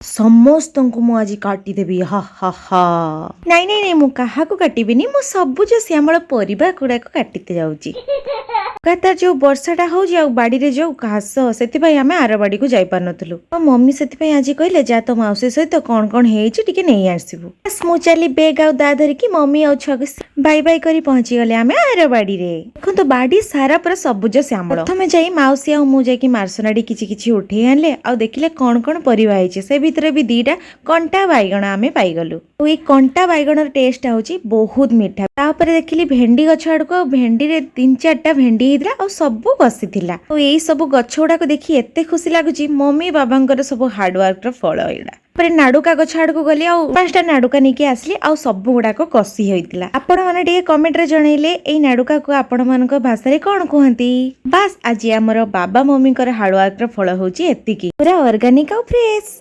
समस्त को मु आज काटिदेवी हा हा हा नाई नाई नाई मु काहाकू काटिबिनी मु सबुज श्यामल परिबा गुड़ाक काटिते जाउची लगातार जो वर्षाटा हो बाड़ी रे जो घास से आम आर बाड़ी को जाई पार नथुलु मम्मी से आज कहले जा तो मौसी सहित कौन कौन टिके नहीं आसबू मु चली बेग आ दा धरिकी मम्मी आ छुआ बाई बाई करी पहुंची गले आम आर बाड़ी रे देखो तो बाड़ी सारा पूरा सबुज श्यामल प्रथमे जाई मौसी आ मु जाई मार्सनाड़ी किछि किछि उठे आनले आ देखिले कौन कौन परिबा आइछे से भितरे भी दीटा कंटा बैगण आमे पाइगलु ये कंटा बैगण टेस्ट होची बहुत मीठा तापर देखिली भेंडी गछ आड़को भेंडी रे 3-4टा भेंडी हिद्रा आ सबु कसी थिला तो यही सब गछ गुड़ा को देखी एते खुशी लागुची मम्मी बाबांकर सब हार्डवर्क र फल एडा पर नाडुका गछ आड़को गली आ 5टा नाडुका निके आसली आ सब गुड़ा को कसी होइतिला आपण माने टिके कमेंट रे जणैले एई नाडुका को आपण मानक भाषा रे कोन कहंती बस आज हमर बाबा मम्मी कर हार्डवर्क र फल होची एतिकी पूरा ऑर्गेनिक आ फ्रेश।